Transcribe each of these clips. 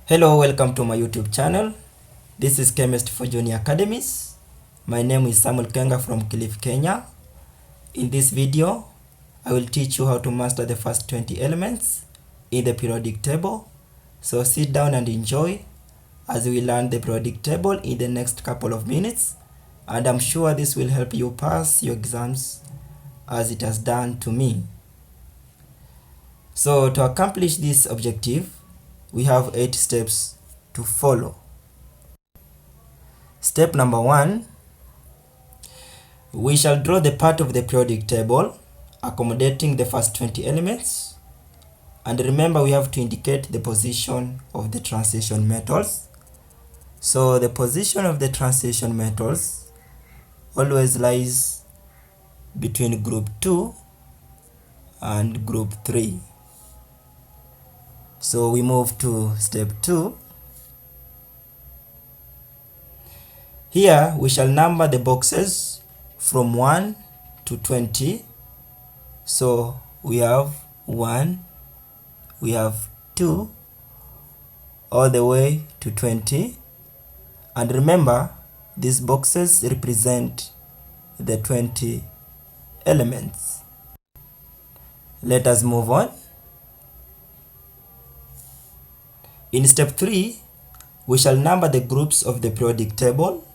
Hello, welcome to my YouTube channel. This is Chemist for Junior Academies. My name is Samuel Kenga from Cliff, Kenya. In this video, I will teach you how to master the first 20 elements in the periodic table. So sit down and enjoy as we learn the periodic table in the next couple of minutes. And I'm sure this will help you pass your exams as it has done to me. So to accomplish this objective, we have 8 steps to follow. Step number 1, we shall draw the part of the periodic table accommodating the first 20 elements. And remember, we have to indicate the position of the transition metals. So the position of the transition metals always lies between group 2 and group 3. So we move to step 2. Here we shall number the boxes from 1 to 20. So we have 1, we have 2, all the way to 20. And remember, these boxes represent the 20 elements. Let us move on. In step 3, we shall number the groups of the periodic table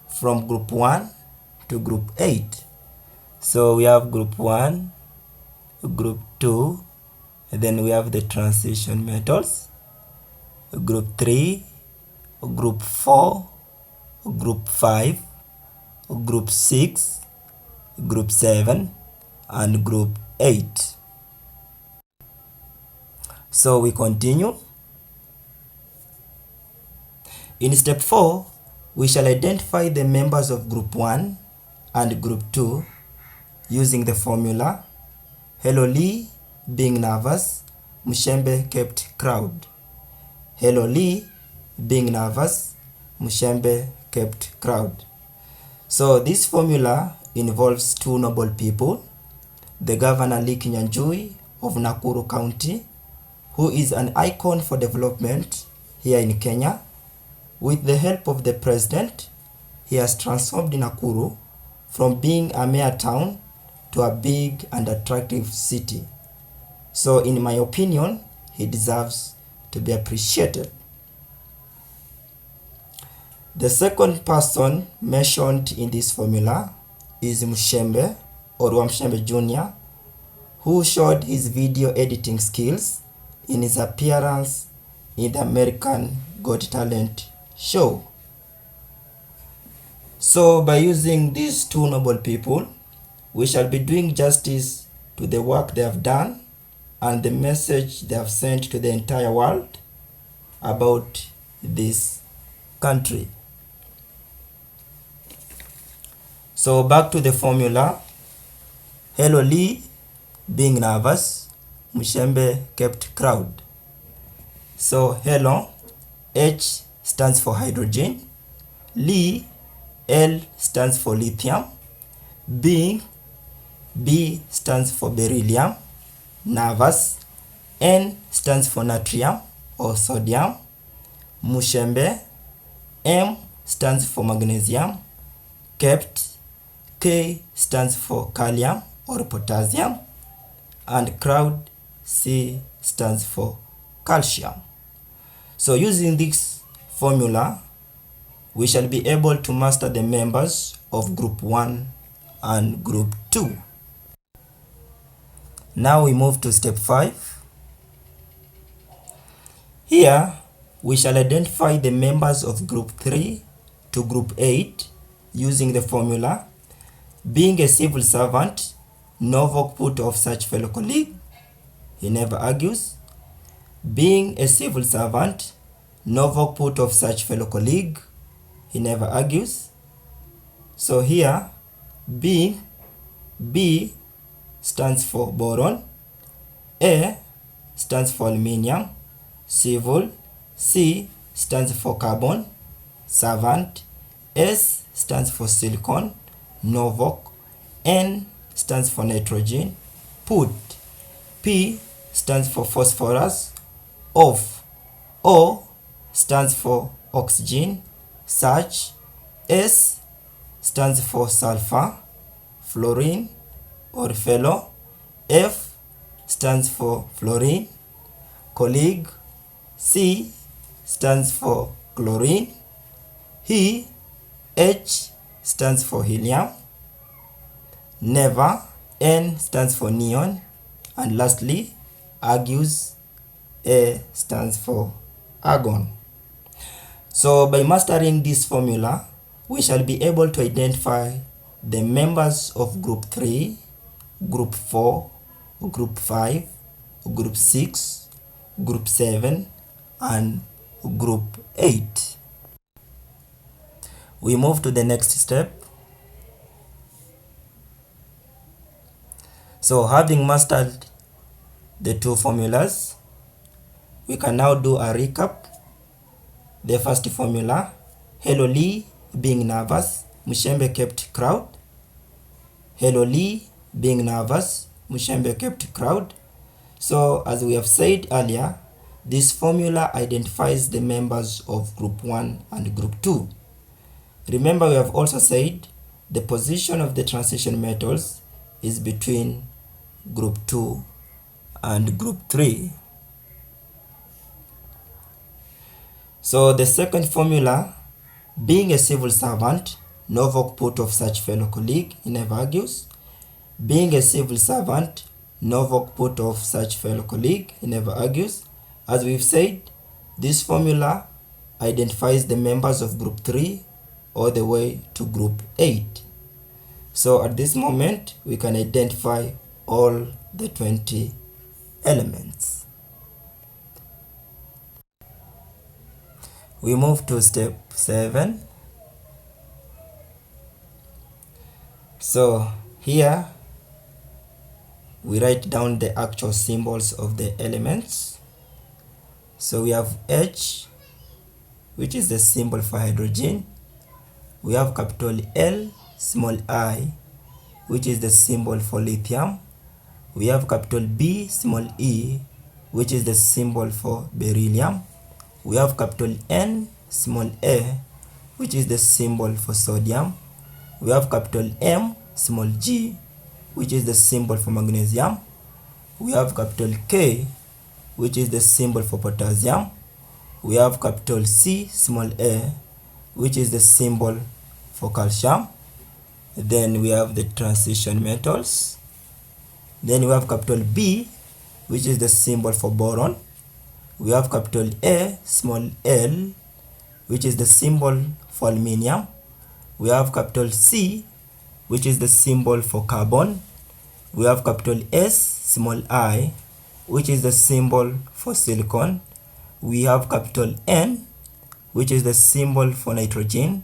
from group 1 to group 8. So we have group 1, group 2, and then we have the transition metals, group 3, group 4, group 5, group 6, group 7, and group 8. So we continue. In step 4, we shall identify the members of group 1 and group 2 using the formula Hello Lee being nervous, Mushembe kept crowd. Hello Lee being nervous, Mushembe kept crowd. So this formula involves two noble people, the Governor Lee Kinyanjui of Nakuru County, who is an icon for development here in Kenya. With the help of the president, he has transformed Nakuru from being a mere town to a big and attractive city. So in my opinion, he deserves to be appreciated. The second person mentioned in this formula is Mushembe or Wamshembe Jr., who showed his video editing skills in his appearance in the American Got Talent show. So by using these two noble people, we shall be doing justice to the work they have done and the message they have sent to the entire world about this country. So back to the formula. Hello Lee being nervous, Mushembe kept crowd. So hello, H stands for hydrogen, Li, L stands for lithium, B stands for beryllium, nervous, N stands for natrium or sodium, Mushembe, M stands for magnesium, kept, K stands for kalium or potassium, and crowd, C stands for calcium. So using this formula, we shall be able to master the members of group 1 and group 2. Now we move to step 5. Here we shall identify the members of group 3 to group 8 using the formula being a civil servant, no work put of such fellow colleague, he never argues. Being a civil servant, no work put of such fellow colleague, he never argues. So here, B stands for boron, A stands for aluminium, civil, C stands for carbon, servant, S stands for silicon, novoc, N stands for nitrogen, put, P stands for phosphorus, off, O stands for oxygen, such. S stands for sulfur, fluorine or fellow. F stands for fluorine, colleague. C stands for chlorine. H stands for helium. Never. N stands for neon. And lastly, argues. A stands for argon. So by mastering this formula, we shall be able to identify the members of group 3, group 4, group 5, group 6, group 7, and group 8. We move to the next step. So having mastered the two formulas, we can now do a recap. The first formula, Hello Lee being nervous, Mushembe kept crowd. Hello Lee being nervous, Mushembe kept crowd. So as we have said earlier, this formula identifies the members of group 1 and group 2. Remember, we have also said the position of the transition metals is between group 2 and group 3. So the second formula, being a civil servant, no work put of such fellow colleague, he never argues. Being a civil servant, no work put of such fellow colleague, he never argues. As we've said, this formula identifies the members of group 3 all the way to group 8. So at this moment, we can identify all the 20 elements. We move to step 7. So here we write down the actual symbols of the elements. So we have H, which is the symbol for hydrogen. We have capital L, small I, which is the symbol for lithium. We have capital B, small e, which is the symbol for beryllium. We have capital N, small a, which is the symbol for sodium. We have capital M, small g, which is the symbol for magnesium. We have capital K, which is the symbol for potassium. We have capital C, small a, which is the symbol for calcium. Then we have the transition metals. Then we have capital B, which is the symbol for boron. We have capital A, small l, which is the symbol for aluminium. We have capital C, which is the symbol for carbon. We have capital S, small I, which is the symbol for silicon. We have capital N, which is the symbol for nitrogen.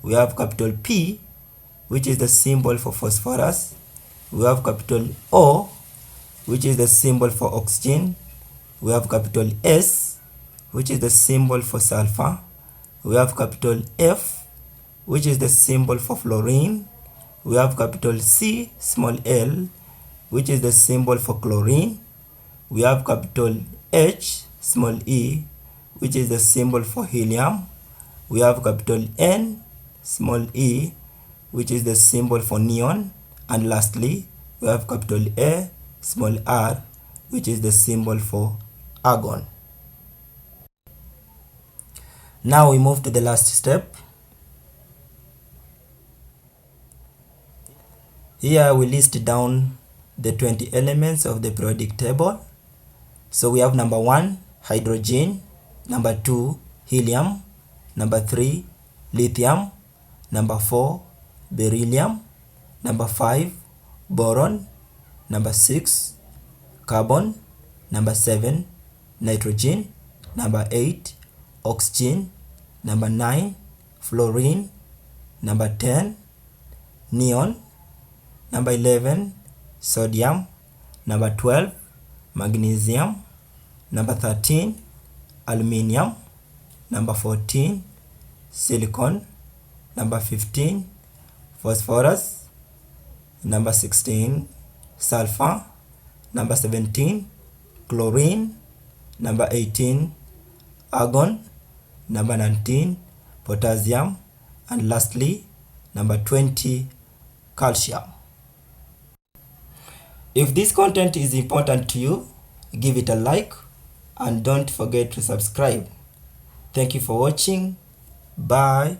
We have capital P, which is the symbol for phosphorus. We have capital O, which is the symbol for oxygen. We have capital S, which is the symbol for sulfur. We have capital F, which is the symbol for fluorine. We have capital C, small l, which is the symbol for chlorine. We have capital H, small e, which is the symbol for helium. We have capital N, small e, which is the symbol for neon. And lastly, we have capital A, small r, which is the symbol for argon. Now we move to the last step. Here we list down the 20 elements of the periodic table. So we have number 1, hydrogen, number 2, helium, number 3, lithium, number 4, beryllium, number 5, boron, number 6, carbon, number 7, nitrogen, number 8, oxygen, number 9, fluorine, number 10, neon, number 11, sodium, number 12, magnesium, number 13, aluminium, number 14, silicon, number 15, phosphorus, number 16, sulfur, number 17, chlorine, number 18, argon, number 19, potassium, and lastly, number 20, calcium. If this content is important to you, give it a like and don't forget to subscribe. Thank you for watching. Bye.